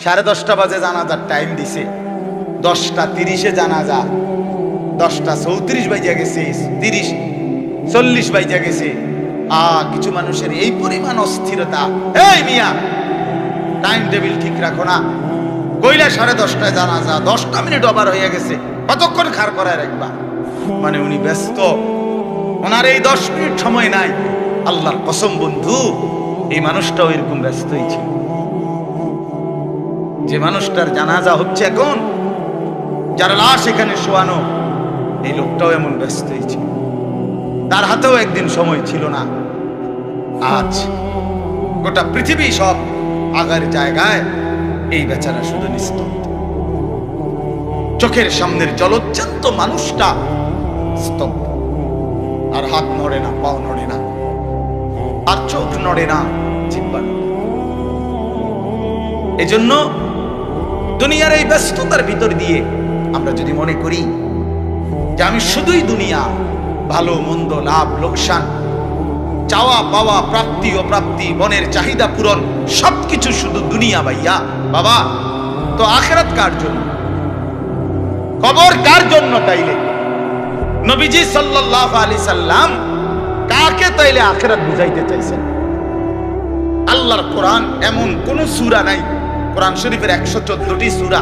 10:30 বাজে জানাজার টাইম দিছে, 10:30 জানাজা, 10:34 বাজে গেছে, 30:40 বাজে গেছে। কিছু মানুষের এই পরিমাণ অস্থিরতা। এই মিয়া, টাইম টেবিল ঠিক রাখো না। কইলা 10:30টায় জানাজা, 10টা মিনিট ওভার হয়ে গেছে, কতক্ষণ খাড় করায় রাখবা? মানে উনি ব্যস্ত, ওনার এই 10 মিনিট সময় নাই। আল্লাহর কসম বন্ধু, এই মানুষটাও এরকম ব্যস্তই ছিল। যে মানুষটার জানাজা হচ্ছে এখন, যার লাশ এখানে শোয়ানো, এই লোকটাও এমন ব্যস্তই ছিল। তার হাতেও একদিন সময় ছিল না। আজ গোটা পৃথিবী সব আগার জায়গায়, এই বেচারা শুধু নিস্তব্ধ। চোখের সামনের জলজ্জান্ত মানুষটা স্তব্ধ, আর হাত নড়ে না, পাও নড়ে না, আর চোখ নড়ে না, জিহ্বা নড়ে। এজন্য দুনিয়ার এই ব্যস্ততার ভিতর দিয়ে আমরা যদি মনে করি যে আমি শুধুই দুনিয়া, ভালো মন্দ, লাভ লোকসান, চাওয়া পাওয়া, প্রাপ্তি অপ্রাপ্তি, মনের চাহিদা পূরণ, সবকিছু শুধু দুনিয়া ভাইয়া, বাবা, তো আখিরাত কার জন্য? কবর কার জন্য? তাইলে নবীজি সাল্লাল্লাহু আলাইহি সাল্লাম কাকে তাইলে আখিরাত বুঝাইতে চাইছেন? আল্লাহর কোরআন এমন কোন সূরা নাই, কোরআন শরীফের 114টি সূরা,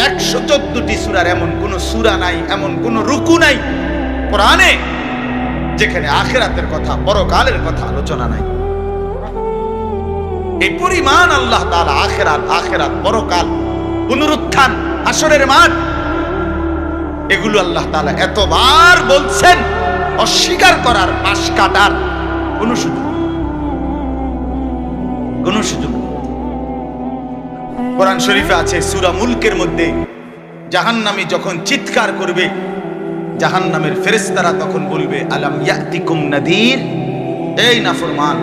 114টি সূরার এমন কোন সূরা নাই, এমন কোন রুকু নাই কোরআনে যেখানে আখিরাতের কথা, পরকালের কথা আলোচনা নাই। এই পরিমাণ আল্লাহ তাআলা আখিরাত, পরকাল, পুনরুত্থান, হাসরের মাঠ, এগুলো আল্লাহ তাআলা এতবার বলছেন, অস্বীকার করার, পাশ কাটার কোন সুযোগ নেই। কোরআন শরীফে আছে সূরা মুলকের মধ্যে, জাহান্নামী যখন চিৎকার করবে, জাহান্নামের ফেরেশতারা তখন বলবে, আলাম ইয়াতিকুম নাদির, এই নাফরমান,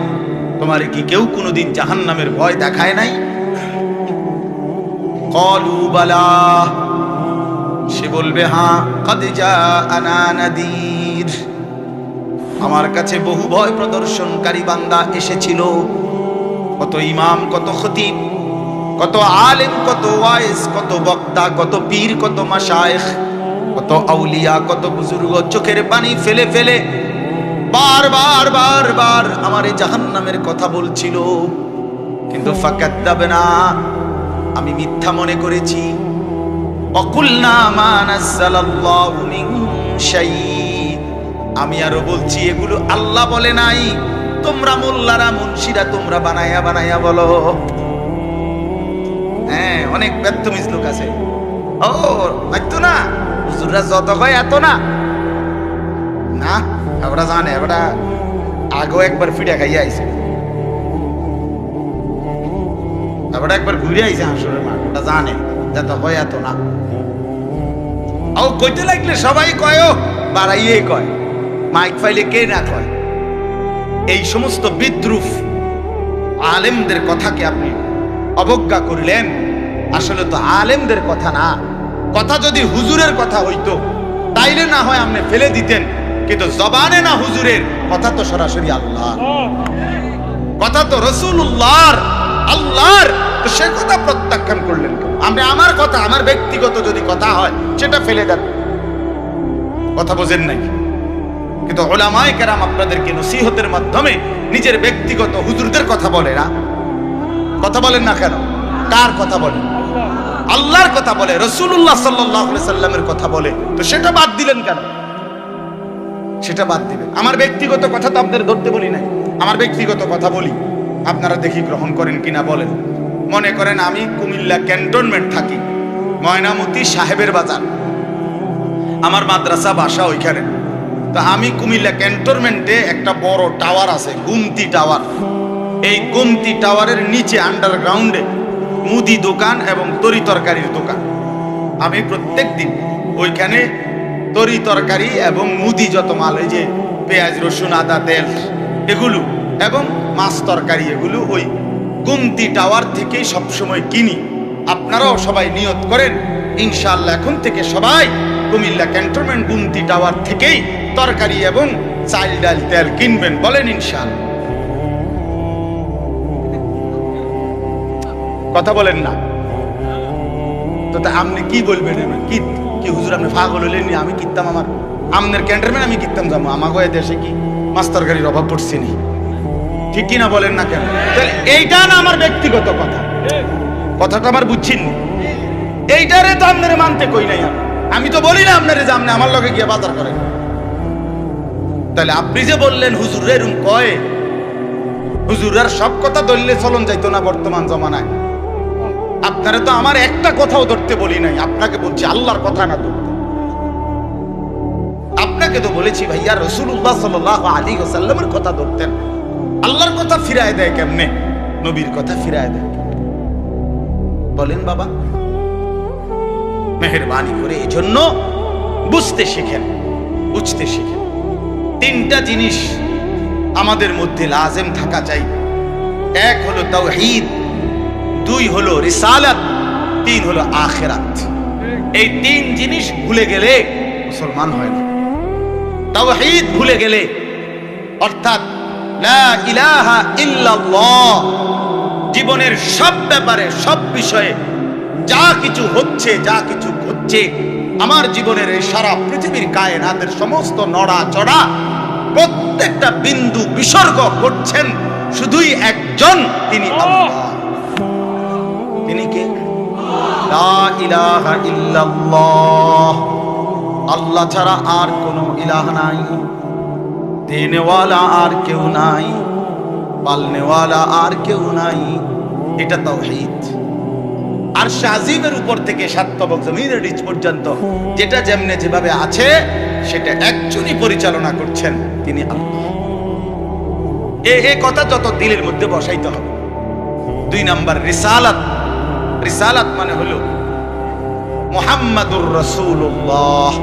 তোমারে কি কেউ কোনোদিন জাহান্নামের ভয় দেখায় নাই? ক্বালু বালা, সে বলবে, হ্যাঁ, কাদ জাআনা নাদির, আমার কাছে বহু ভয় প্রদর্শনকারী বান্দা এসেছিল। কত ইমাম, কত খতিব, কত আলেম, কত ওয়াইজ, কত বক্তা, কত পীর, কত মাশায়েখ, কত আউলিয়া, কত বুজুর্গ চোখের পানি ফেলে ফেলে বারবার আমার এই জাহান্নামের কথা বলছিল, কিন্তু ফাকাদ্দাবনা, আমি মিথ্যা মনে করেছি। অকুলনা মা নাযালাল্লাহু মিন শাই, আমি আরো বলছি এগুলো আল্লাহ বলে নাই, তোমরা মোল্লারা, মুন্সিরা তোমরা বানায়া বলো। হ্যাঁ, অনেক ব্যর্থমিজ লোক আছে, ও হয়তো না, হুজুররা যত হয় এত না, না ওরা জানে, ওরা আগেও একবার ফিটা খাইয়া আইছে, ওরা একবার ঘুরে আইছে হাসরের মাঠ, ওটা জানে যত হয় এত না। ও কইতে লাগলে সবাই কয়, বাড়াইয়ে কয়, মাইক ফাইলে কে না কয়। এই সমস্ত বিদ্রুপ আলেমদের কথাকে আপনি অবজ্ঞা করলেন। আসলে তো আলেমদের কথা না, কথা যদি হুজুরের কথা হইতো তাইলে না হয় আপনি ফেলে দিতেন, কিন্তু জবানে না হুজুরের কথা, তো সরাসরি আল্লাহ কথা, তো রাসূলুল্লাহর, আল্লাহর, তো সে কথা প্রত্যাখ্যান করলেন কেন? আমরা আমার কথা, আমার ব্যক্তিগত যদি কথা হয় সেটা ফেলে দেন, কথা বোঝেন নাই। কিন্তু উলামায়ে কেরাম আপনাদেরকে নসিহতের মাধ্যমে নিজের ব্যক্তিগত হুজুরদের কথা বলে না, কথা বলেন না কেন? কার কথা বলে? আল্লাহর কথা বলে, রাসূলুল্লাহ সাল্লাল্লাহু আলাইহি সাল্লামের কথা বলে, তো সেটা বাদ দিলেন কেন? সেটা বাদ দিবেন। আমার ব্যক্তিগত কথা তো আপনাদের ধরতে বলি নাই, আমার ব্যক্তিগত কথা বলি, আপনারা দেখি গ্রহণ করেন কিনা বলেন। মনে করেন আমি কুমিল্লা ক্যান্টনমেন্ট থাকি, ময়নামতি সাহেবের বাজার, আমার মাদ্রাসা বাসা ওইখানে। তো আমি কুমিল্লা ক্যান্টনমেন্টে একটা বড় টাওয়ার আছে, গুমতি টাওয়ার। এই গুমতি টাওয়ারের নিচে আন্ডারগ্রাউন্ডে মুদি দোকান এবং তরি তরকারির দোকান। আমি প্রত্যেক দিন ওইখানে তরি তরকারি এবং মুদি যত মাল, এই যে পেঁয়াজ, রসুন, আদা, তেল এগুলো এবং মাছ তরকারি, এগুলো ওই গুমতি টাওয়ার থেকেই সবসময় কিনি। আপনারাও সবাই নিয়ত করেন, ইনশাআল্লাহ এখন থেকে সবাই কুমিল্লা ক্যান্টনমেন্ট গুমতি টাওয়ার থেকেই তরকারি এবং চাল, ডাল, তেল কিনবেন, বলেন ইনশাআল্লাহ। কথা বলেন না, তো তা আপনি কি বলবেন? কি কি হুজুর আপনি পাগল হলেন? আমি কিনতাম আমার আমনের ক্যান্টারম্যান আমি কিনতাম যাবো, আমাকে দেশে কি মাস্টার গাড়ির অভাব পড়ছে নি? ঠিক কিনা বলেন না কেন? তাহলে এইটা না আমার ব্যক্তিগত কথা, কথাটা আমার বুঝছেন নি? এইটারে তো আপনারে মানতে কই নাই আমি তো বলি না আপনারে যে আপনি আমার লগে গিয়ে বাজার করেন। তাহলে আপনি যে বললেন হুজুর এরকম কয়, হুজুরের সব কথা ধরলে চলন যাইতো না বর্তমান জমানায়। আপনারা তো আমার একটা কথাও ধরতে বলি নাই, আপনাকে বলছি আল্লাহর কথা না ধরতে। আপনাকে তো বলেছি ভাইয়া রাসূলুল্লাহ সাল্লাল্লাহু আলাইহি ওয়াসাল্লামের কথা ধরতেন। আল্লাহর কথা ফিরায় দেয় কেমনে? নবীর কথা ফিরায় দেয় বলেন বাবা। মেহেরবানি করে এই জন্য বুঝতে শিখেন, বুঝতে শিখেন। তিনটা জিনিস আমাদের মধ্যে লাজেম থাকা চাই। এক হলো তাওহীদ, দুই হলো রিসালাত, তিন হলো আখিরাত। এই তিন জিনিস ভুলে গেলে মুসলমান হয় না। তাওহীদ ভুলে গেলে অর্থাৎ লা ইলাহা ইল্লাল্লাহ, জীবনের সব ব্যাপারে সব বিষয়ে যা কিছু হচ্ছে যা কিছু ঘটছে আমার জীবনের এই সারা পৃথিবীর কায়নাতের সমস্ত নড়া চড়া প্রত্যেকটা বিন্দু বিসর্গ করছেন শুধুই একজন, তিনি আল্লাহ। তিনি কে? লা ইলাহা ইল্লাল্লাহ, আল্লাহ ছাড়া আর কোনো ইলাহ নাই, দেনেওয়ালা আর কেউ নাই, পালনেওয়ালা আর কেউ নাই। এটা তাওহীদ। আর শাজিমের উপর থেকে সাতবক জমিনের নিচ পর্যন্ত যেটা যেমনে যেভাবে আছে সেটা একজনই পরিচালনা করছেন, তিনি আল্লাহ। এই কথা যত দিলের মধ্যে বসাইতে হবে। দুই নাম্বার রিসালাত। রিসালাত মানে হলো মুহাম্মাদুর রাসূলুল্লাহ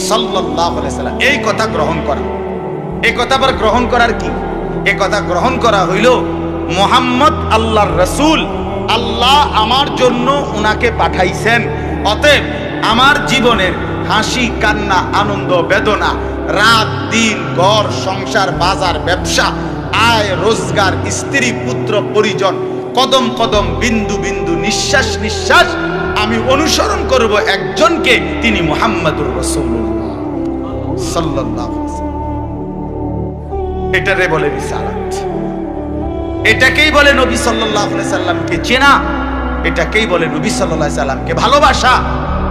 সাল্লাল্লাহু আলাইহি সাল্লাম, এই কথা গ্রহণ করা। এই কথা আবার গ্রহণ করার কি? এই কথা গ্রহণ করা হইল মুহাম্মদ আল্লাহর রাসূল, আল্লাহ আমার জন্য উনাকে পাঠাইছেন। অতএব আমার জীবনের হাসি কান্না আনন্দ বেদনা, রাত দিন, ঘর সংসার বাজার ব্যবসা, আয় রোজগার, স্ত্রী পুত্র পরিজন, কদম কদম বিন্দু বিন্দু নিঃশ্বাস নিঃশ্বাস আমি অনুসরণ করব একজনকে, তিনি মুহাম্মাদুর রাসূলুল্লাহ সাল্লাল্লাহু আলাইহি ওয়াসাল্লাম। এটারে বলে রিসালাত। এটাকেই বলে নবী সাল্লাল্লাহু আলাইহি সাল্লামকে চেনা, এটাকেই বলে নবী সাল্লাল্লাহু আলাইহি সাল্লামকে ভালোবাসা,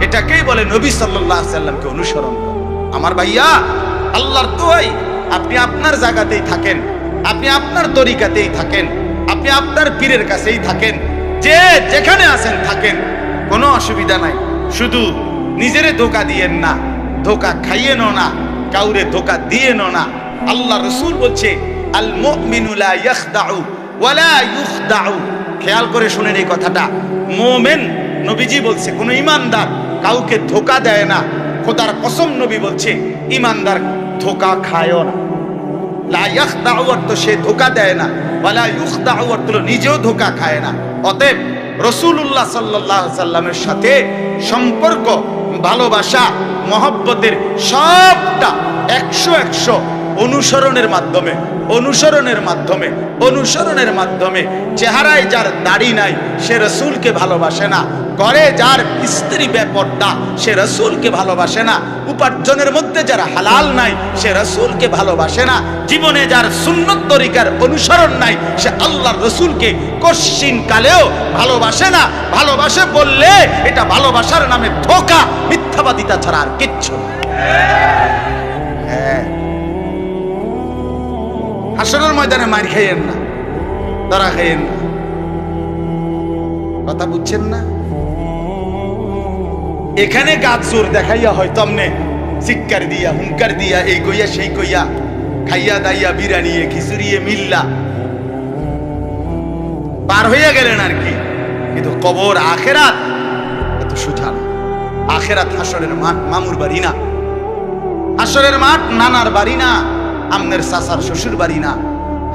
এটাকেই বলে নবী সাল্লাল্লাহু আলাইহি সাল্লামকে অনুসরণ। আমার ভাইয়া, আল্লাহর দোয়াই আপনি আপনার জায়গাতেই থাকেন, আপনি আপনার তরিকাতেই থাকেন, আপনি আপনার পীরের কাছেই থাকেন, যে যেখানে আছেন থাকেন, কোনো অসুবিধা নাই। শুধু নিজেরে ধোঁকা দিয়েন না, ধোঁকা খাইয়েনও না, কাউরে ধোঁকা দিয়েনও না। আল্লাহ রাসূল বলছে আল মুমিনু লা ইয়াখদাউ ওয়ালা ইউখদাউ। খেয়াল করে শুনেন এই কথাটা। মুমিন, নবীজি বলছে, কোন ইমানদার কাউকে ধোঁকা দেয় না। খোদার কসম নবী বলছে ইমানদার ধোঁকা খায়ও না। লা ইয়াখদাউ অর্থ সে ধোঁকা দেয় না, ওয়ালা ইউখদাউ অর্থ নিজেও ধোঁকা খায় না। অতএব রাসূলুল্লাহ সাল্লাল্লাহু আলাইহি সাল্লামের সাথে সম্পর্ক, ভালোবাসা, মহব্বতের সবটা 100 অনুসরণের মাধ্যমে, অনুসরণের মাধ্যমে, অনুসরণের মাধ্যমে। চেহারায় যার দাড়ি নাই সে রাসূলকে ভালোবাসে না, ঘরে যার স্ত্রী বেপরদা সে রাসূলকে ভালোবাসে না, উপার্জনের মধ্যে যার হালাল নাই সে রাসূলকে ভালোবাসে না, জীবনে যার সুন্নত তরিকার অনুসরণ নাই সে আল্লাহর রাসূলকে কশিন কালেও ভালোবাসে না। ভালোবাসে বললে এটা ভালোবাসার নামে ধোঁকা, মিথ্যাবাদিতা ছাড়া আর কিচ্ছু না। হ্যাঁ, হাসরের ময়দানে মার খাইয়েন না, ধরা খাইয়েন না। কথা বুঝছেন না? এখানে গাছ জোর দেখাইয়া হয়তো আমনে চিৎকার দিয়া, হুঙ্কার দিয়া, এই কইয়া সেই কইয়া, খাইয়া দাইয়া, বিরানিয়ে খিচুড়িয়ে মিল্লা পার হইয়া গেলেন আর কি। কিন্তু কবর আখেরাত এত সোজা না। আখেরাত হাসরের মাঠ, মামুর বাড়ি না। হাসরের মাঠ নানার বাড়ি না, আমনের চাচার শ্বশুর বাড়ি না।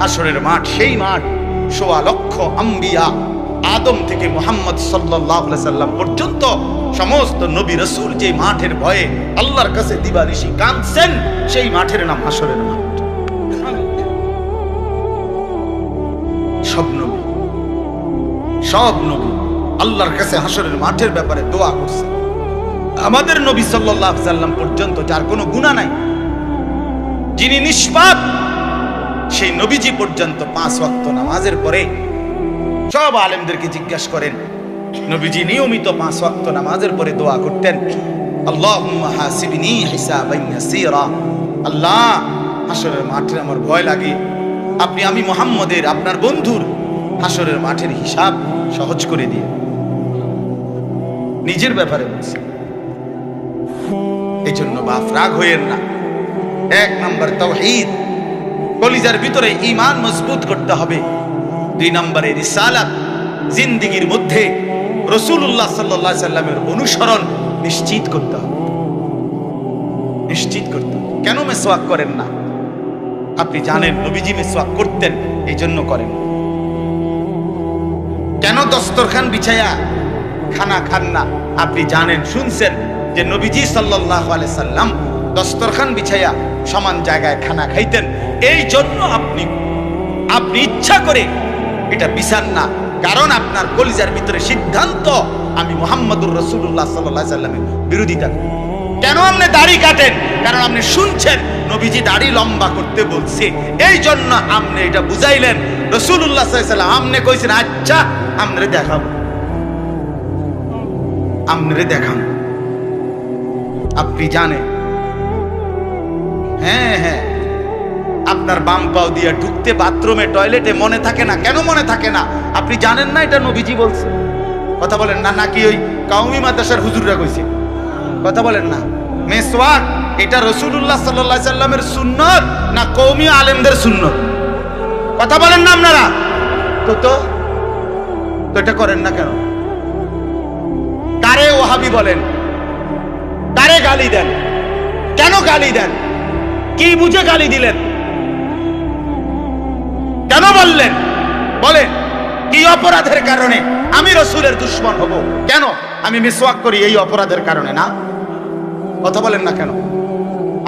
হাসরের মাঠ সেই মাঠ, ১৬ লক্ষ আম্বিয়া, আদম থেকে মুহাম্মদ সাল্লাল্লাহু আলাইহি সাল্লাম পর্যন্ত সমস্ত নবী রাসূল যে মাঠের ভয়ে আল্লাহর কাছে দিবানিশি কাঁদছেন, সেই মাঠের নাম হাসরের মাঠ। সব নবী, সব নবী আল্লাহর কাছে হাসরের মাঠের ব্যাপারে দোয়া করছে। আমাদের নবী সাল্লাল্লাহু আলাইহি সাল্লাম পর্যন্ত যার কোনো গুনাহ নাই, যিনি নিষ্পাপ, সেই নবীজি পর্যন্ত 5 ওয়াক্ত নামাজের পরে সব আলেমদেরকে জিজ্ঞাসা করেন, নবীজি নিয়মিত 5 ওয়াক্ত নামাজের পরে দোয়া করতেন, আল্লাহুম্মা হাসিবনি হিসাবান ইয়াসীরা। আল্লাহ, হাসরের মাঠে আমার ভয় লাগে, আমি মুহাম্মদের, আপনার বন্ধুর হাসরের মাঠের হিসাব সহজ করে দিয়ে। নিজের ব্যাপারে বলছি। এই জন্য বাপ রাগ হইয়েন না। 1 নম্বর তাওহীদ, কলিজার ভিতরে ঈমান মজবুত করতে হবে। 2 নম্বরে রিসালাত, জিন্দেগীর মধ্যে রাসূলুল্লাহ সাল্লাল্লাহু আলাইহি সাল্লামের অনুসরণ নিশ্চিত করতে হবে। নিশ্চিত করতে হবে। কেন মিসওয়াক করেন না? আপনি জানেন নবীজি মিসওয়াক করতেন, এই জন্য করেন। কেন দস্তরখান বিছায়া খানা খান না? আপনি জানেন, শুনছেন যে নবীজি সাল্লাল্লাহু আলাইহি সাল্লাম দস্তরখান বিছায়া সমান জায়গায় খানা খাইতেন, এই জন্য আপনি ইচ্ছা করে এটা বিছান না। কারণ আপনার কলিজার ভিতরে সিদ্ধান্ত, আমি মুহাম্মদুর রাসূলুল্লাহ সাল্লাল্লাহু আলাইহি সাল্লামের বিরোধিতা করি। কেন আপনি দাড়ি কাটেন? কারণ আপনি শুনছেন নবীজি দাড়ি লম্বা করতে বলছে, এই জন্য আপনি এটা বুঝাইলেন। রাসূলুল্লাহ সাল্লাল্লাহু আলাইহি সাল্লাম আপনি কইছেন, আচ্ছা আমরে দেখাবো, আমরে দেখান। আপনি জানেন, হ্যাঁ, আপনার বাম পাও দিয়ে ঢুকতে বাথরুমে, টয়লেটে মনে থাকে না। কেন মনে থাকে না? আপনি জানেন না এটা নবীজি বলছে। কথা বলেন না, নাকি ওই কাউমি মাদ্রাসার হুজুররা কইছে? কথা বলেন না। মিসওয়াক এটা রাসূলুল্লাহ সাল্লাল্লাহু আলাইহি সাল্লামের সুন্নাত না কওমি আলেমদের সুন্নাত? কথা বলেন না আপনারা। তো এটা করেন না কেন? কারে ওহাবি বলেন? কারে গালি দেন? কেন গালি দেন? কি বুঝে গালি দিলেন? কেন বললেন? বলেন, কি অপরাধের কারণে আমি রাসূলের দুশমন হব? কেন? আমি মিসওয়াক করি এই অপরাধের কারণে না? কথা বলেন না কেন?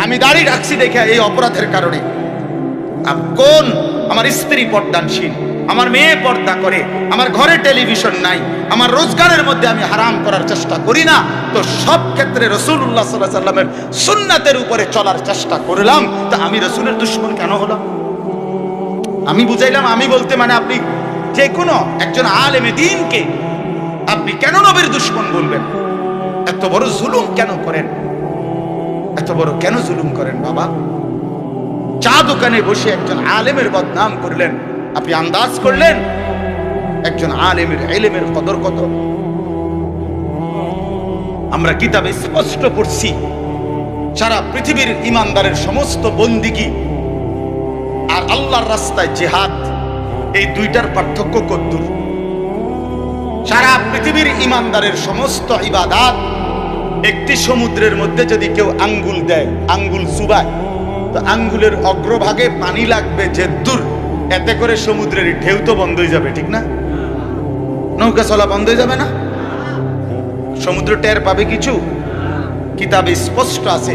আমি দাড়ি রাখছি দেখে এই অপরাধের কারণে? কোন আমার স্ত্রী পর্দানশীল, আমার মেয়ে পর্দা করে, আমার ঘরে টেলিভিশন নাই, আমার রোজগারের মধ্যে আমি হারাম করার চেষ্টা করি না, তো সব ক্ষেত্রে রাসূলুল্লাহ সাল্লাল্লাহু আলাইহি সাল্লামের সুন্নাতের উপরে চলার চেষ্টা করলাম, তা আমি রাসূলের দুশমন কেন হলাম? আমি বুঝাইলাম, আমি বলতে মানে আপনি যে কোনো একজন আলেমে দ্বীনকে আপনি কেন নবীর দুশমন বলবেন? এত বড় জুলুম কেন করেন? এত বড় কেন জুলুম করেন বাবা? চা দোকানে বসে একজন আলেমের বদনাম করলেন, আপনি আন্দাজ করলেন একজন আলেমের ইলমের কদর কত? আমরা কিতাবে স্পষ্ট পড়ছি, সারা পৃথিবীর ইমানদারের সমস্ত বন্দিগি আর আল্লাহর রাস্তায় জিহাদ, এই দুইটার পার্থক্য কতদূর? সারা পৃথিবীর ইমানদারের সমস্ত ইবাদত, একটি সমুদ্রের মধ্যে যদি কেউ আঙ্গুল দেয়, আঙ্গুল চুবায়, তো আঙ্গুলের অগ্রভাগে পানি লাগবে যে দূর, এতে করে সমুদ্রের ঢেউ তো বন্ধ হয়ে যাবে, ঠিক না? নৌকা চলা বন্ধ হয়ে যাবে না? সমুদ্র টের পাবে কিছু? কিতাবে স্পষ্ট আছে,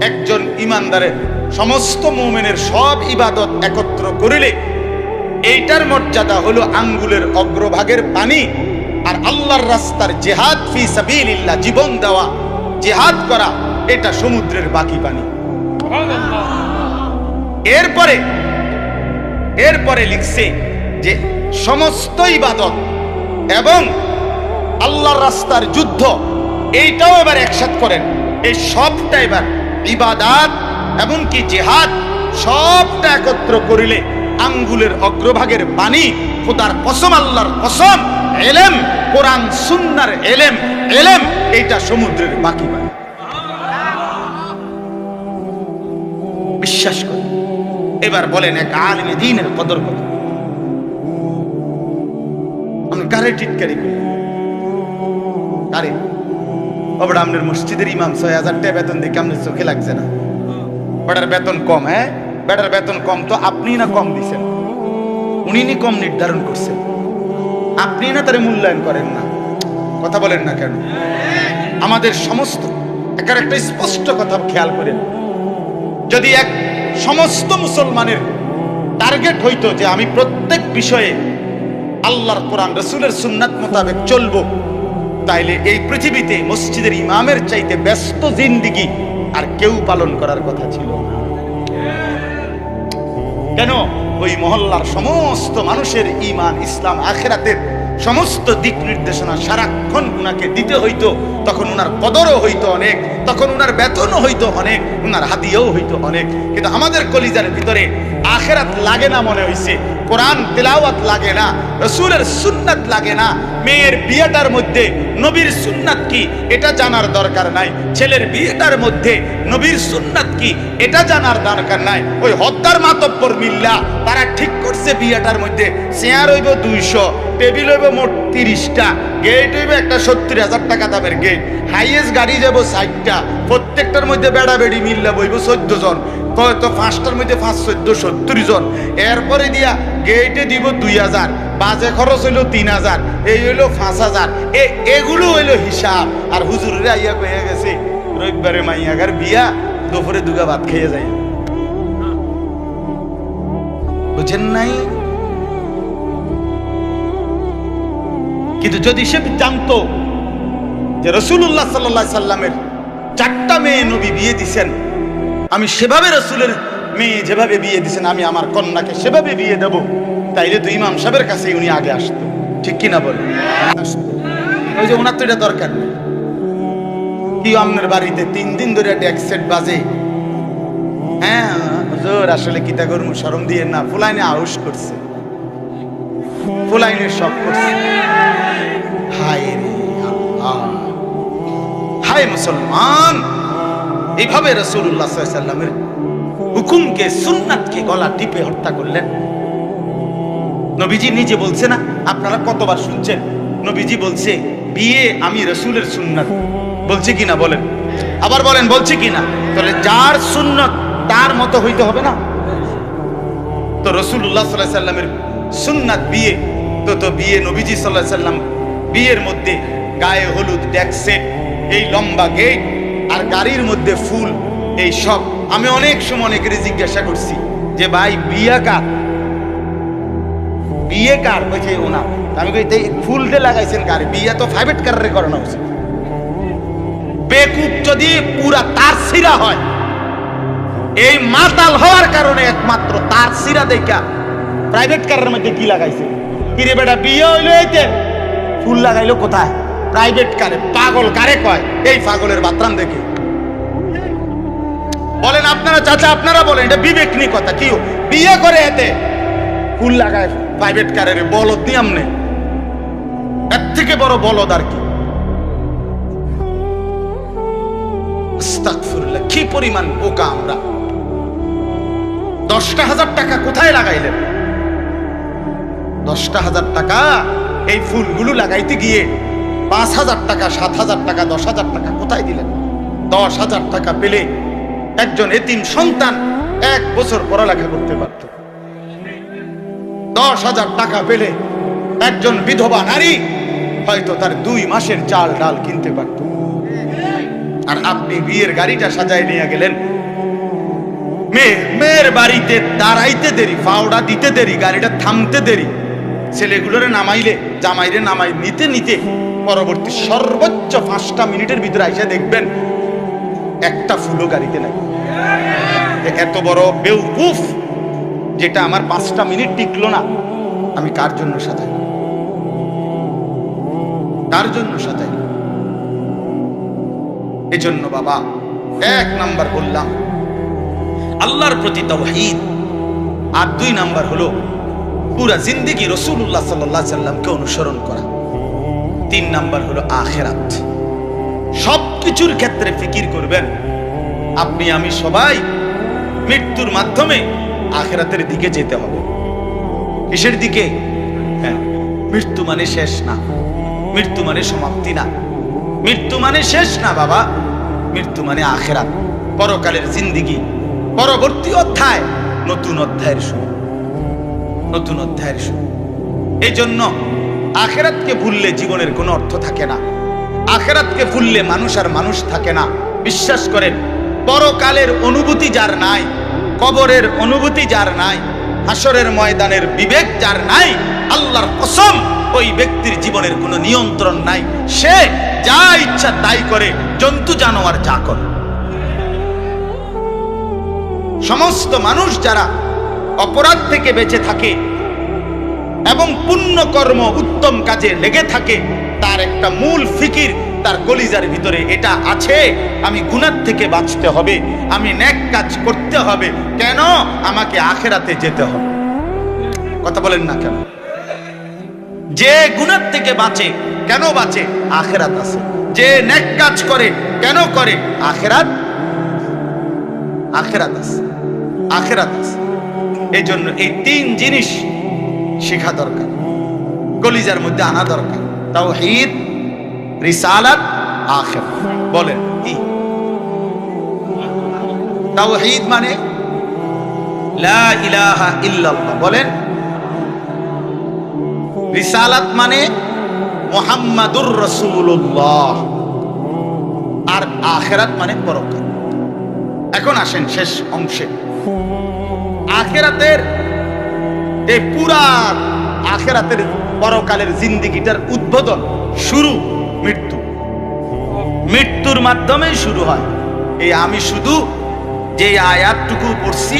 একজন ইমানদারের সমস্ত মুমিনের সব ইবাদত একত্র করিলে এইটার মর্যাদা হলো আঙ্গুলের অগ্রভাগের পানি। আর আল্লাহর রাস্তার জিহাদ ফি সাবিলিল্লাহ, জীবন দেওয়া, জিহাদ করা, এটা সমুদ্রের বাকি পানি। এরপরে লিখছে যে সমস্ত ইবাদত এবং আল্লাহর রাস্তার যুদ্ধ, এইটাও এবার একসাথ করেন। এই সবটা এবার ইবাদত এবং কি জিহাদ সবটা একত্র করিলে আঙ্গুলের অগ্রভাগের পানি, খোদার কসম, আল্লাহর কসম, ইলম, কোরআন সুন্নাহর ইলম, এইটা সমুদ্রের বাকি পানি। বিশ্বাস করি। এবার বলেন, এক আলেমে দ্বীনের কদর কত? আমি কারে টিটকারি করি? কারে? ওটা আপনার মসজিদের ইমাম ৬০০০ টাকা বেতন দেখে আপনার চোখে লাগছে না? বেটার বেতন কম। হ্যাঁ, বেটার বেতন কম তো আপনি না কম দিছেন, উনি নি কম নির্ধারণ করছেন, আপনি না তারে মূল্যায়ন করেন না। কথা বলেন না কেন? আমাদের সমস্ত একটা স্পষ্ট কথা খেয়াল করেন, যদি এক সমস্ত মুসলমানের টার্গেট হইতো যে আমি প্রত্যেক বিষয়ে আল্লাহর কোরআন রাসূলের সুন্নাত মোতাবেক চলবো, তাইলে এই পৃথিবীতে মসজিদের ইমামের চাইতে ব্যস্ত জিন্দেগি আর কেউ পালন করার কথা ছিল না। কেন? ওই মহল্লার সমস্ত মানুষের ঈমান, ইসলাম, আখিরাতের সমস্ত দিক নির্দেশনা সারাক্ষণ উনাকে দিতে হইতো। তখন উনার কদরও হইতো অনেক, তখন উনার বেতনও হইতো অনেক, উনার হাদিয়াও হইতো অনেক। কিন্তু আমাদের কলিজার ভিতরে আখিরাত লাগে না মনে হইছে, কোরআন তেলাওয়াত লাগে না, রাসূলের সুন্নাত লাগে না। মেয়ের বিয়েটার মধ্যে নবীর সুন্নাত কি এটা জানার দরকার নাই, ছেলের বিয়েটার মধ্যে নবীর সুন্নাত কি এটা জানার দরকার নাই। ওই হদ্দার মাতব্বর মিল্লা তারা ঠিক করছে বিয়েটার মধ্যে চেয়ার হইব 200, টেবিল হইব মোট 30টা, গেট হইব একটা 70,000 টাকা দামের গেট, হাইয়েস্ট গাড়ি যাব 60টা, প্রত্যেকটার মধ্যে বেড়া বেড়ি মিল্লা বইব 14 জন, তো 5টার মধ্যে 5, 14, 70 জন। এরপরে দিয়া গেটে দিব 2000, বাজে খরচ হইলো 3000, এই হইলো 5000। এগুলো হইলো হিসাব। আর হুজুরেরা আইয়া কয়ে গেছে রবিবারে মাইয়াগার বিয়া, দুপুরে দুগা ভাত খেয়ে যায়। বুঝেন নাই? কিন্তু যদি সে জানতো যে রাসূলুল্লাহ সাল্লাল্লাহু আলাইহি সাল্লামের 4টা মেয়ে নবী বিয়ে দিছেন, আমি সেভাবে রাসূলের মেয়ে যেভাবে বিয়ে দিছেন আমি আমার কন্যাকে সেভাবে বিয়ে দেব, তাইলে তো ইমাম সাহেবের কাছে উনি আগে আসতো। ঠিক কিনা বলেন? ওই যে ওনার তো এটা দরকার নেই। কি আপনার বাড়িতে 3 দিন ধরে ডেক সেট বাজে, হ্যাঁ হুজুর আসলে কিতা করবো, শরম দিয়ে না, ফুলাইনে আউশ করছে, ফুলাইনে সব করছে। হায় রে আল্লাহ, হায় মুসলমান, এইভাবে রাসূলুল্লাহ সাল্লাল্লাহু আলাইহি সাল্লামের হুকুমকে, সুন্নাতকে গলা টিপে হত্যা করলেন। নবীজি নিজে বলছে না, আপনারা কতবার শুনছেন, নবীজি বলছে বিয়ে আমি রাসূলের সুন্নাত, বলছে কিনা বলেন? আবার বলেন বলছে কিনা? তাহলে যার সুন্নাত তার মতো হইতে হবে না? তো রাসূলুল্লাহ সাল্লাল্লাহু আলাইহি সাল্লামের সুন্নাত বিয়ে, তো বিয়ে নবীজি সাল্লাল্লাহু আলাইহি সাল্লাম বিয়ের মধ্যে গায়ে হলুদ, ডেক সেট, এই লম্বা গেট আর গাড়ির মধ্যে ফুল, এই সব। আমি অনেক সময় অনেকের জিজ্ঞাসা করছি যে ভাই বিয়ে কার, বিয়ে কার? বলছে ওনা। আমি কই ফুল দিয়ে লাগাইছেন কার? বিয়ে তো প্রাইভেট কারে করানো উচিত। বেকুব যদি পুরা তার সিরা হয়, এই মাতাল হওয়ার কারণে একমাত্র তার সিরা দেখা প্রাইভেট কারের মধ্যে কি লাগাইছে। কিরে বেটা বিয়ে হইলো এইতে ফুল লাগাইলো কোথায়? প্রাইভেট কারে। পাগল কারে কয়? এই পাগলের বাতরাম দেখে। বলেন আপনারা, চাচা আপনারা বলেন, এটা বিবেক নিয়ে কথা। কি বিয়ে করে এতে ফুল লাগায় প্রাইভেট কারের? বলদ দিয়ে আমনে, এর থেকে বড় বলদ আর কি? আস্তাগফিরুল্লাহ, কি পরিমাণ বোকা আমরা। 10,000 টাকা কোথায় লাগাইলেন? 10,000 টাকা এই ফুলগুলো লাগাইতে গিয়ে 5,000 টাকা, 7,000 টাকা, 10,000 টাকা কোথায় দিলেন? 10,000 টাকা পেলে একজন এতিম সন্তান 1 বছর পড়ালেখা করতে পারত। 10,000 টাকা পেলে একজন বিধবা নারী হয়তো তার 2 মাসের চাল ডাল কিনতে পারত। আর আপনি বিয়ের গাড়িটা সাজায় নিয়ে গেলেন, মেয়ের বাড়িতে দাঁড়াইতে দেরি, ফাওড়া দিতে দেরি, গাড়িটা থামতে দেরি, ছেলেগুলোরে নামাইলে জামাইরে নামাই নিতে নিতে পরবর্তী সর্বোচ্চ 5টা মিনিটের ভিতরে আইসা দেখবেন একটা ফুলও গাড়িতে নাই। এত বড় বেউকুফ যেটা আমার 5টা মিনিট টিকলো না, আমি কার জন্য সাজাই? কার জন্য সাজাই? এজন্য বাবা 1 নাম্বার বললাম আল্লাহর প্রতি তাওহীদ, আর 2 নাম্বার হলো পুরা জিন্দেগি রাসূলুল্লাহ সাল্লাল্লাহু আলাইহি সাল্লামকে অনুসরণ করা। 3 নাম্বার হলো আখিরাত। সবকিছুর ক্ষেত্রে ফিকির করবেন। আপনি আমি সবাই মৃত্যুর মাধ্যমে আখিরাতের দিকে যেতে হবে। কিসের দিকে? হ্যাঁ, মৃত্যু মানে শেষ না, মৃত্যু মানে সমাপ্তি না, মৃত্যু মানে শেষ না বাবা। মৃত্যু মানে আখিরাত, পরকালের জিন্দেগি, পরবর্তী অধ্যায়, নতুন অধ্যায়ের শুরু, নতুন অধ্যায়ের শুরু। এই জন্য আখিরাতকে ভুললে জীবনের কোনো অর্থ থাকে না। আখিরাতকে ভুললে মানুষ আর মানুষ থাকে না। বিশ্বাস করেন, পরকালের অনুভূতি যার নাই, কবরের অনুভূতি যার নাই, হাসরের ময়দানের বিবেক যার নাই, আল্লাহর কসম ওই ব্যক্তির জীবনের কোনো নিয়ন্ত্রণ নাই, সে যা ইচ্ছা তাই করে, জন্তু জানোয়ার যা করে। সমস্ত মানুষ যারা অপরাধ থেকে বেঁচে থাকে এবং পুণ্য কর্ম উত্তম কাজে লেগে থাকে, তার একটা মূল ফিকির তার কলিজার ভিতরে এটা আছে, আমি গুনাহ থেকে বাঁচতে হবে, আমি নেক কাজ করতে হবে। কেন? আমাকে আখিরাতে যেতে হবে। কথা বলেন না কেন? যে গুনাহ থেকে বাঁচে, কেন বাঁচে? আখিরাত আছে। যে নেক কাজ করে, কেন করে? আখিরাত আছে, আখিরাত আছে। এই জন্য এই তিন জিনিস শেখা দরকার, কলিজার মধ্যে আনা দরকার। তাওহীদ, রিসালাত, আখিরাত। বলেন কি? তাওহীদ মানে লা ইলাহা ইল্লাল্লাহ, বলেন। রিসালাত মানে মুহাম্মাদুর রাসূলুল্লাহ, আর আখিরাত মানে পরকাল। এখন আসেন শেষ অংশে। আখিরাতের এই পুরা আখিরাতের পরকালের জিন্দেগিটার উদ্বোধন, শুরু মৃত্যু। মৃত্যুর মাধ্যমেই শুরু হয়। এই আমি শুধু যে আয়াতটুকু পড়ছি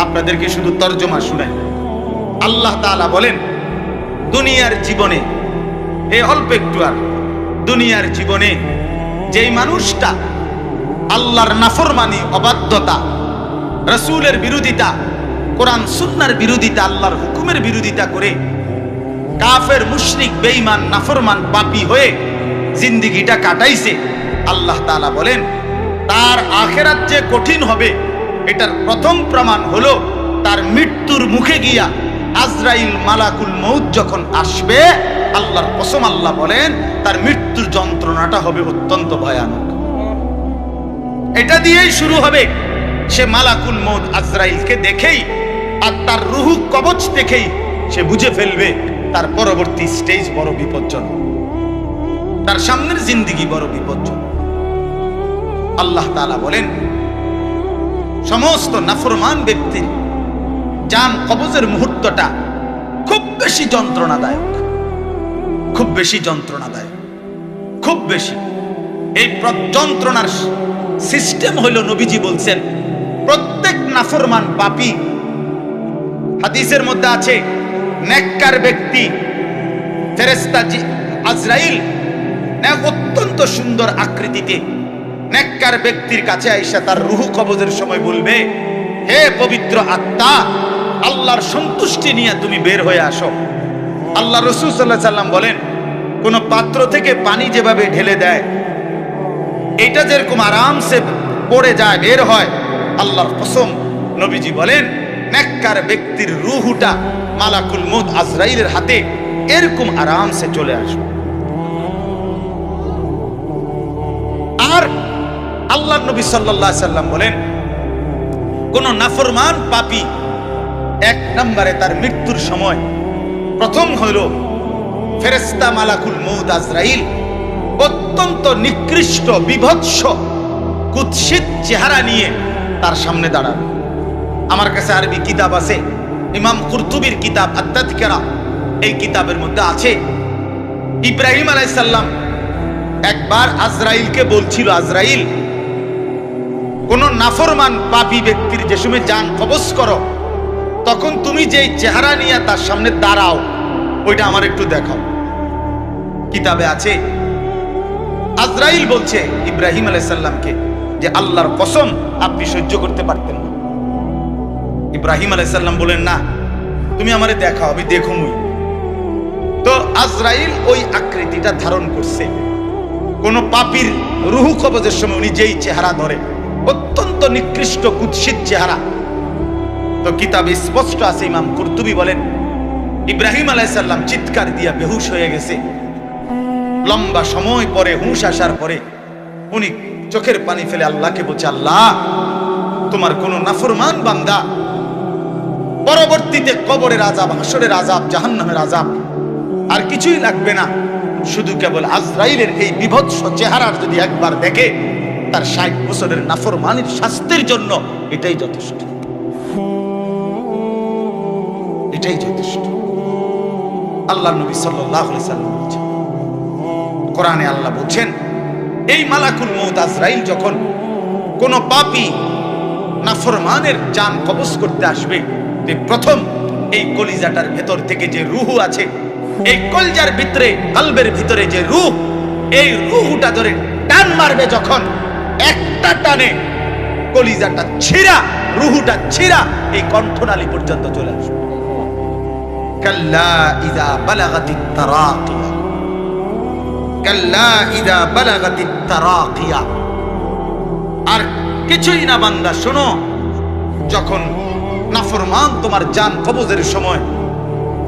আপনাদেরকে শুধু তর্জমা শুনাই। আল্লাহ তাআলা বলেন, দুনিয়ার জীবনে, এই অল্প একটু আর দুনিয়ার জীবনে যেই মানুষটা আল্লাহর নাফরমানি, অবাধ্যতা, রাসূলের বিরোধিতা, কোরআন সুন্নাহর বিরোধিতা, আল্লাহর হুকুমের বিরোধিতা করে কাফের, মুশরিক, বেঈমান, নাফরমান, পাপী হয়ে জিন্দেগিটা কাটাইছে, আল্লাহ তাআলা বলেন তার আখিরাত যে কঠিন হবে এটার প্রথম প্রমাণ হলো তার মৃত্যুর মুখে গিয়া আজরাইল, মালাকুল মউত যখন আসবে, আল্লাহর কসম আল্লাহ বলেন তার মৃত্যুর যন্ত্রণাটা হবে অত্যন্ত ভয়ানক। এটা দিয়েই শুরু হবে। সে মালাকুল মউত আজরাইলকে দেখেই আর তার রূহ কবচ দেখেই সে বুঝে ফেলবে তার পরবর্তী স্টেজ বড় বিপজ্জনক, তার সামনের জিন্দেগি বড় বিপজ্জনক। আল্লাহ তাআলা বলেন সমস্ত নাফরমান ব্যক্তির জান কবজের মুহূর্তটা খুব বেশি যন্ত্রণাদায়ক, খুব বেশি যন্ত্রণাদায়ক, খুব বেশি। এই যন্ত্রণার সিস্টেম হইল, নবীজি বলছেন প্রত্যেক নাফরমান পাপী, হাদিসের মধ্যে আছে নেককার ব্যক্তি ফেরেশতা আজরাইল অত্যন্ত সুন্দর আকৃতিতে নেককার ব্যক্তির কাছে আইসা তার রূহ কবজের সময় বলবে, হে পবিত্র আত্মা, আল্লাহর সন্তুষ্টি নিয়ে তুমি বের হয়ে আসো। আল্লাহ রাসূল সাল্লাল্লাহু আলাইহি সাল্লাম বলেন কোন পাত্র থেকে পানি যেভাবে ঢেলে দেয়, এটা যেরকম আরামসে পড়ে যায়, বের হয়, আল্লাহর কসম নবীজি বলেন নেককার ব্যক্তির রূহটা মালাকুল মউত আজরাইলের হাতে এরকম আরামসে চলে আসবে। আর আল্লাহর নবী সাল্লাল্লাহু আলাইহি সাল্লাম বলেন কোন নাফরমান পাপী এক নম্বরে তার মৃত্যুর সময় প্রথম হলো ফেরেশতা মালাকুল মউত আজরাইল অত্যন্ত নিকৃষ্ট, বিভৎস, কুৎসিত চেহারা নিয়ে তার সামনে দাঁড়াবে। আমার কাছে আরবি কিতাব আছে, ইমাম কুরতুবির কিতাব আত-তাযকিরা, এই কিতাবের মধ্যে আছে ইব্রাহিম আলাইহিস সালাম একবার আজরাইলকে বলছিল, আজরাইল কোন নাফরমান পাপী ব্যক্তির যে সময় জান কবজ করো তখন তুমি যেই চেহারা নিয়ে তার সামনে দাঁড়াও ওইটা আমার একটু দেখাও। কিতাবে আছে আজরাইল বলছে ইব্রাহিম আলাইহিস সালামকে যে আল্লাহর কসম আপনি সহ্য করতে পারতেন না। ইব্রাহিম আলাইহিস সালাম বলেন না, তুমি আমারে দেখাও, আমি দেখুমই। তো আজরাইল ওই আকৃতিটা ধারণ করছে। কোন পাপীর রূহ কবজের সময় উনি যেই চেহারা ধরে, অত্যন্ত নিকৃষ্ট, কুৎসিত চেহারা। তো কিতাবে স্পষ্ট আছে, ইমাম কুরতুবী বলেন ইব্রাহিম আলাইহিস সালাম চিৎকার দিয়া বেহুশ হয়ে গেছে। লম্বা সময় পরে হুঁশ আসার পরে উনি চোখের পানি ফেলে আল্লাহকে বলছে, আল্লাহ তোমার কোন নাফরমান বান্দা পরবর্তীতে কবরের আযাব, হাসরের আযাব, জাহান্নামের আযাব আর কিছুই লাগবে না, শুধু কেবল আজরাইলের এই বিভৎস চেহারার যদি একবার দেখে তার ৬০ বছরের নাফরমানির শাস্তির জন্য এটাই যথেষ্ট, এটাই যথেষ্ট। আল্লাহ নবী সাল্লাল্লাহু আলাইহি সাল্লাম বলছেন, কোরআনে আল্লাহ বলছেন, এই মালাকুল মউত আজরাইল যখন কোন পাপী নাফরমানের জান কবজ করতে আসবে, প্রথম এই কলিজাটার ভেতর থেকে যে রূহ আছে, এই কলজার ভিতরে, কলবের ভিতরে যে রূহ, এই রূহটা ধরে টান মারবে যখন, একটা টানে কলিজাটা ছিঁড়া, রূহটা ছিঁড়া এই কণ্ঠনালী পর্যন্ত চলে আসবে। কাল্লা ইযা বালাগাতিত তারাকিয়া, কাল্লা ইযা বালাগাতিত তারাকিয়া। আর কিছুই না বান্দা, শোনো, যখন নাফরমান তোমার জান কবজের সময়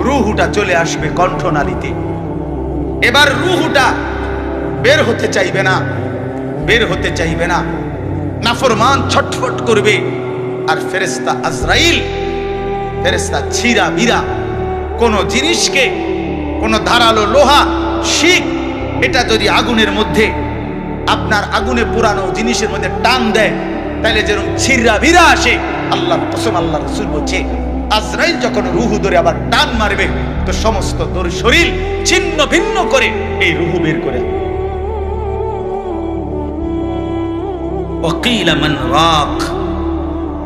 রূহটা চলে আসবে কণ্ঠনালীতে, এবার রূহটা বের হতে চাইবে না, বের হতে চাইবে না, নাফরমান ছটফট করবে। আর ফেরেশতা আজরাইল, ফেরেশতা ছিঁড়া বিরা কোন জিনিসকে, কোন ধারালো লোহা, শিক, এটা যদি আগুনের মধ্যে, আপনার আগুনে পুরানো জিনিসের মধ্যে টান দেয়, তাহলে যেরকম ছিঁড়া বিরা আসে, আল্লাহর কসম, আল্লাহ রাসূল বলছে, আজরাইল যখন রূহ ধরে আবার টান মারবে, তো সমস্ত তোর শরীর ছিন্ন ভিন্ন করে এই রূহ বের করে। ওয়াকিলা মান রাক,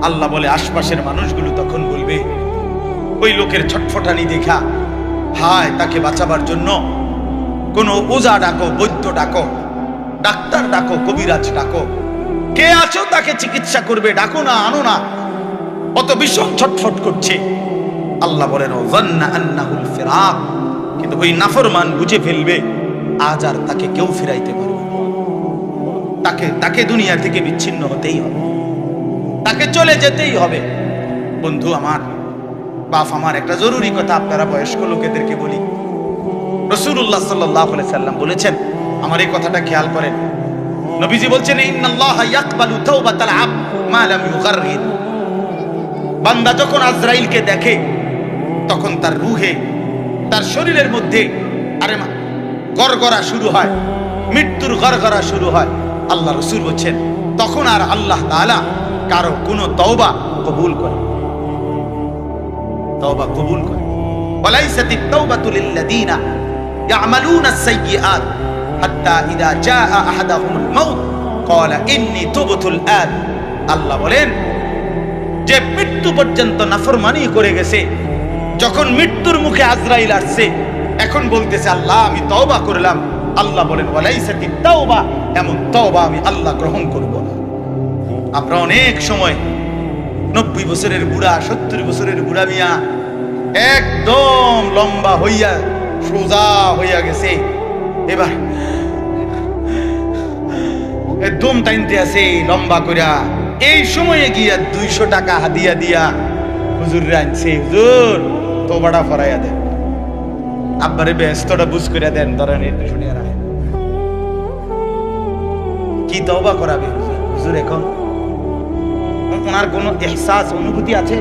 আল্লাহ বলে আশপাশের মানুষগুলো তখন বলবে, ওই লোকের ছটফটানি দেখা, হায়, তাকে বাঁচাবার জন্য কোন ওজা ডাকো, বৈদ্য ডাকো, ডাক্তার ডাকো, কবিরাজ ডাকো, কে আছো তাকে চিকিৎসা করবে, ডাকো না, আনো না, অত ভীষণ ছটফট করছে। আল্লাহ বলেন, ওয়ান্না আন্নাহুল ফিরাক, কিন্তু ওই নাফরমান বুঝে ফেলবে আজ আর তাকে কেউ ফিরাইতে পারবে না, তাকে দুনিয়া থেকে বিচ্ছিন্ন হতেই হবে, তাকে চলে যেতেই হবে। বন্ধু আমার, বাপ আমার, একটা জরুরি কথা আপনারা বয়স্ক লোকেদেরকে বলি। রাসূলুল্লাহ সাল্লাল্লাহু আলাইহি সাল্লাম বলেছেন, আমার এই কথাটা খেয়াল করেন, নবীজি বলছেন, ইন্নাল্লাহা ইয়াকবালু তাওবাতাল আবদ মা লাম ইউগাররির। বান্দা যখন আজরাইলকে দেখে, তখন তার রূহে, তার শরীরের মধ্যে গড়গড়া শুরু হয়, মৃত্যুর গড়গড়া শুরু হয়। আল্লাহ রাসূল বলছেন, তখন আর আল্লাহ তাআলা কারো কোনো তওবা কবুল করে, তওবা কবুল করে। ওয়ালাইসাতিত তাওবাতু লিল্লাযিনা ইয়ামালুনাস সাইয়্যাত হাত্তা ইযা জাআ আহাদাহুমুল মাউত ক্বালা ইন্নী তুবতুল আন। আল্লাহ বলেন, যে মৃত্যু পর্যন্ত নাফরমানি করে গেছে, যখন মৃত্যুর মুখে আজরাইল আসছে, এখন বলতেছে, আল্লাহ আমি তওবা করলাম। আল্লাহ বলেন, ওয়ালাইসাতিত তাওবা, এমন তওবা আমি আল্লাহ গ্রহণ করব না। আমরা অনেক সময় 90 বছরের বুড়া, 70 বছরের বুড়া মিয়া, একদম লম্বা হইয়া, সোজা হইয়া গেছে, এবার একদম টাইনতে আছে লম্বা কইরা, এই সময়ে গিয়া 200 টাকা হাদিয়া দিয়া হুজুর আনছে, হুজুর তওবাটা ফরাইয়া দেন, আব্বারে ব্যস্তটা বুঝ করে দেন, ধরেন এই 200 টাকা রাখেন। কি তওবা করাবে হুজুর? এখন ওনার কোন ইহসাস, অনুভূতি আছে?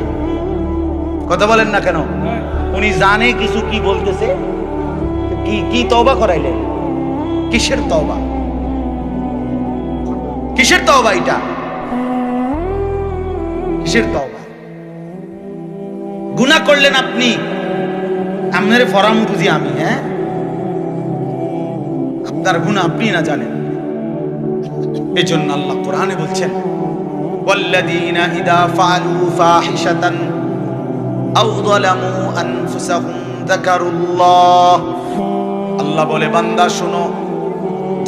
কথা বলেন না কেন? উনি জানে কিছু কি বলতেছে, কি তওবা করাইলেন? কিসের তওবা? কিসের তওবা এটা? কিসের তওবা? গুনাহ করলেন আপনি, আপনার ফরাম বুঝি আমি, হ্যাঁ, আপনার গুনাহ আপনি না জানেন। এজন্য আল্লাহ কোরআনে বলছেন, ওয়াল্লাযীনা ইযা ফাআলু ফাহিশাতান আও যালামু আনফুসাহুম যাকারুল্লাহ। আল্লাহ বলে, বান্দা শোনো,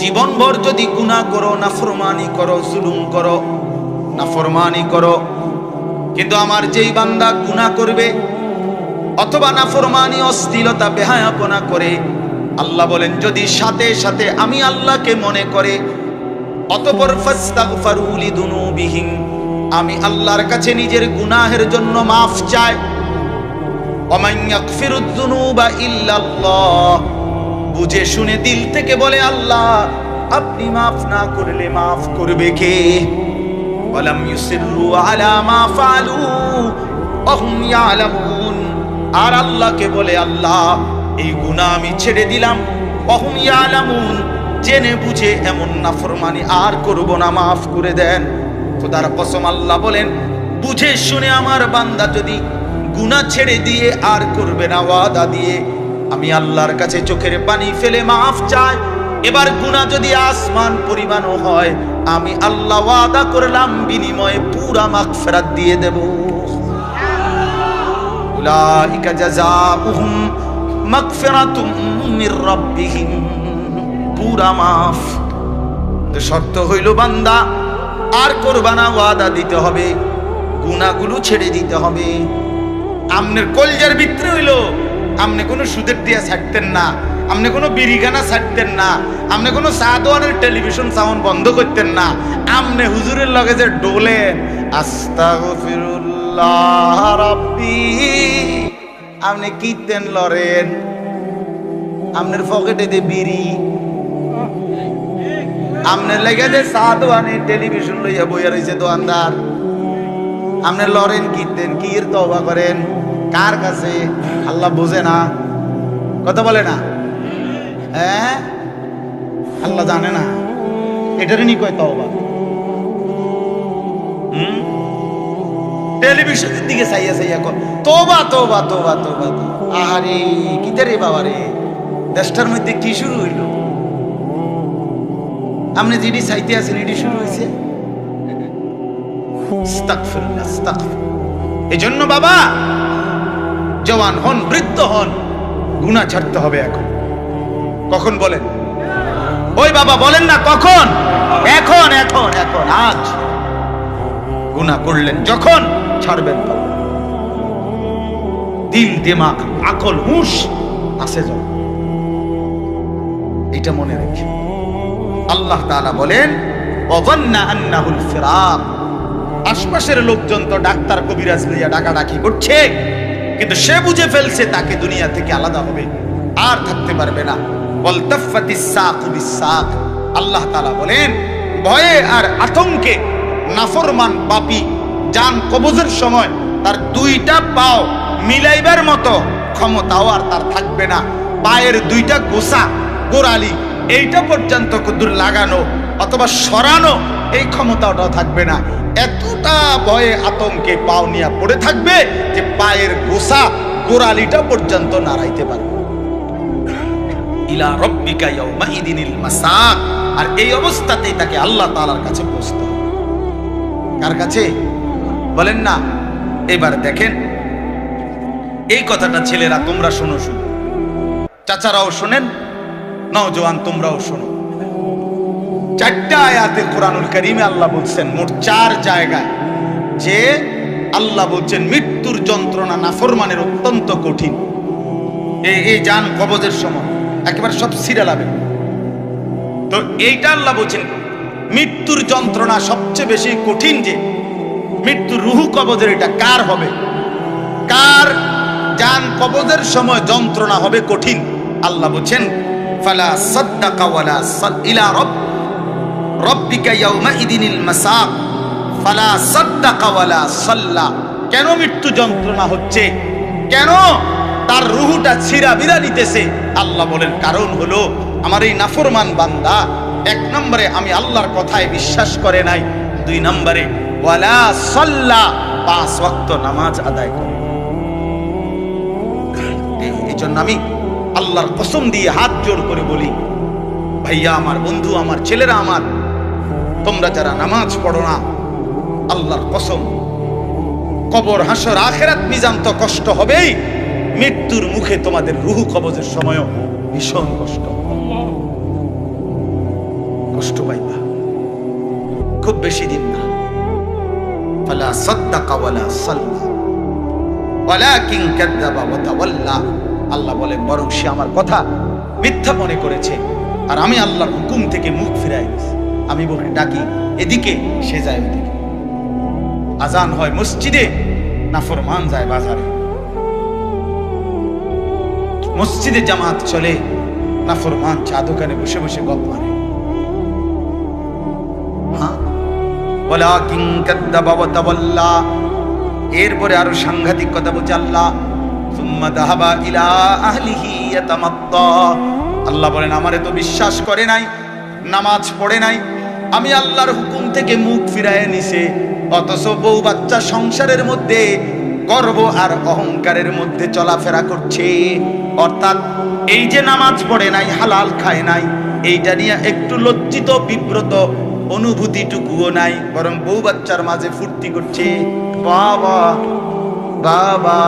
জীবনভর যদি গুনাহ করো, নাফরমানি করো, জুলুম করো, নাফরমানি করো, কিন্তু আমার যেই বান্দা গুনাহ করবে অথবা নাফরমানি, অশ্লীলতা, বেহায়াপনা করে, আল্লাহ বলেন যদি সাথে সাথে আমি আল্লাহকে মনে করে, অতঃপর ফাস্তাগফারু লিযুনুবিহিম, আমি আল্লাহর কাছে নিজের গুনাহের জন্য মাফ চাই। ওয়া মান ইয়াগফিরুয যুনুবা ইল্লাল্লাহ, বুঝে শুনে দিল থেকে বলে, আল্লাহ আপনি মাফ না করলে মাফ করবে কে? ওয়ালাম ইউসিররু আলা মা ফাআলু ওয়া হুম ইয়ালামুন, আর আল্লাহকে বলে, আল্লাহ এই গুনাহ আমি ছেড়ে দিলাম, ওয়া হুম ইয়ালামুন, জেনে বুঝে এমন নাফরমানি আর করব না, মাফ করে দেন। খোদার কসম, আল্লাহ বলেন, বুঝে শুনে আমার বান্দা যদি গুনাহ ছেড়ে দিয়ে আর করবে না, ওয়াদা দিয়ে আমি আল্লাহর কাছে চোখের পানি ফেলে মাফ চাই। এবার গুনাহ যদি আসমান পরিমাণও হয়, আমি আল্লাহ ওয়াদা করলাম বিনিময়ে পুরা মাগফিরাত দিয়ে দেব। উলাইকা জাযাউহুম মাগফিরাতুম মির রাব্বিহিম, পুরা মাফ। তো শর্ত হইল বান্দা আর করবা না, ওয়াদা দিতে হবে, গুনাহগুলো ছেড়ে দিতে হবে। আমনের কলজার ভিতরে হইল আমনে কোনো সুদের দিয়া ছাড়তেন না, আমনে কোনো বিড়িগানা ছাড়তেন না, আমনে কোনো সাদওয়ানের টেলিভিশন সাউন্ড বন্ধ করতেন না, আমনে হুজুরের লগে যে ডোলেন আস্তাগফিরুল্লাহ রাব্বি, আমনে কীর্তন লরেন, আমনের পকেটে দে বিড়ি, আমনের লেগে যে সাদওয়ানে টেলিভিশন লইয়া বইয়া রইছে দোকানদার, আমনে লরেন কীর্তন, কির তওবা করেন কার কাছে? আল্লাহ বোঝে না? কথা বলে না? হ্যাঁ, আল্লাহ জানে না? এটারই নি কয় তওবা। টেলিভিশনের দিকে চাইয়া চাইয়া কয় তওবা তওবা তওবা তওবা। আরে কিতে রে বাবা রে, দেশটার মধ্যে কি শুরু হইল? আপনি যেটি চাইতে আছেন এটি শুরু হয়েছে। আস্তাগফিরুল্লাহ, আস্তাগফিরুল্লাহ। এজন্য বাবা, জওয়ান হন, বৃদ্ধ হন, গুনাহ ছাড়তে হবে এখন। কখন বলেন? ওই বাবা বলেন না কখন? এখন এখন এখন, আজ। গুনাহ করলেন যখন, ছাড়বেন তখন। দিল, দিমাগ, আকল, হুঁশ আছে যখন, এটা মনে রেখে। আল্লাহ তাআলা বলেন ওয়াযান্না আন্নাহুল ফিরাক, আশপাশের লোকজন তো ডাক্তার কবিরাজ লইয়া ডাকাডাকি করছে, কিন্তু সে বুঝে ফেলছে তাকে দুনিয়া থেকে আলাদা হবে, আর থাকতে পারবে না। ওয়ালতাফাতিস সাকু বিসাক, আল্লাহ তাআলা বলেন ভয়ে আর আতঙ্কে নাফরমান পাপী জান কবজের সময় তার দুইটা পাও মিলাইবার মতো ক্ষমতাও আর তার থাকবে না। পায়ের দুইটা গোছা গোড়ালি এইটা পর্যন্ত কুদুর লাগানো অথবা সরানো এই ক্ষমতাটাও থাকবে না। এতটা ভয়ে আতঙ্কে পাও নিয়ে পড়ে থাকবে যে পায়ের গোছা গোড়ালিটা পর্যন্ত নাড়াইতে পারবে। ইলা রাব্বিকা ইয়াউমাইদিনিল মাসাক, আর এই অবস্থাতেই তাকে আল্লাহ তাআলার কাছে পৌঁছতে হবে। কার কাছে বলেন না? এবার দেখেন এই কথাটা ছেলেরা তোমরা শোনো, শুনো, চাচারাও শোনেন, নওজোয়ান তোমরাও শোনো। চারটা আয়াতে কোরআনুল কারীমে আল্লাহ বলছেন, মোট 4 জায়গায়, যে আল্লাহ বলছেন মৃত্যুর যন্ত্রণা নাফরমানের অত্যন্ত কঠিন। এই জান কবজের সময় একেবারে সব সিরালাবে। তো এইটা আল্লাহ বলছেন মৃত্যুর যন্ত্রণা সবচেয়ে বেশি কঠিন, যে মৃত্যুর রুহু কবজের এটা কার হবে, কার জান কবজের সময় যন্ত্রণা হবে কঠিন। আল্লাহ বলছেন ফালা সাদ্দাকা ওয়ালা ইলা রাব্বিকা ইয়াউমাইদিনিল মাসাক ফালা সাদ্দাকা ওয়ালা সাল্লা। কেন মৃত্যু যন্ত্রণা হচ্ছে, কেন তার রুহুটা ছিঁড়াবিড়া নিতেছে? আল্লাহ বলেন কারণ হলো আমার এই নাফরমান বান্দা 1 নম্বরে আমি আল্লাহর কথায় বিশ্বাস করে নাই, 2 নম্বরে ওয়ালা সাল্লা 5 ওয়াক্ত নামাজ আদায় করে। এই জন্য আমি আল্লাহর কসম দিয়ে হাত জোর করে বলি, ভাইয়া আমার, বন্ধু আমার, ছেলেরা আমার, তোমরা যারা নামাজ পড়ো না, আল্লাহর কসম কবর, হাসর, আখিরাত, মিজান তো কষ্ট হবেই, মৃত্যুর মুখে তোমাদের রুহু কবজের সময়ও ভীষণ কষ্ট, কষ্ট পাইবা। খুব বেশি দিন না। ফালা সাদ্দাকা ওয়ালা সাল্লা ওয়ালাকিন কাযাবা ওয়া তাওয়াল্লা। আল্লাহ বলেন বরং সে আমার কথা মিথ্যা মনে করেছে, আর আমি আল্লাহর হুকুম থেকে মুখ ফিরাই দিয়েছি। আমি বলি ডাকি এদিকে, সে যায় ওদিকে। আজান হয় মসজিদে, নাফরমান যায় বাজারে। মসজিদে জামাত চলে, নাফরমান চা দোকানে বসে বসে গল্প মারে। ওয়ালাকিন কাযাবা ওয়া তাওয়াল্লা। এরপরে আরো সাংঘাতিক কথা বলছে আল্লাহ, সুম্মা যাহাবা ইলা আহলিহি ইয়াতামাত্তা। আল্লাহ বলেন আমারে তো বিশ্বাস করে নাই, নামাজ পড়ে নাই, আমি আল্লাহর হুকুম থেকে মুখ ফিরায় নিছে, অথচ বউ বাচ্চা সংসারের মধ্যে গর্ব আর অহংকারের মধ্যে চলাফেরা করছে। অর্থাৎ এই যে নামাজ পড়ে নাই, হালাল খায় নাই, এইটা নিয়ে একটু লজ্জিত বিব্রত অনুভূতিটুকুও নাই, বরং বউ বাচ্চার মাঝে ফুর্তি করছে। বাবা বাবা।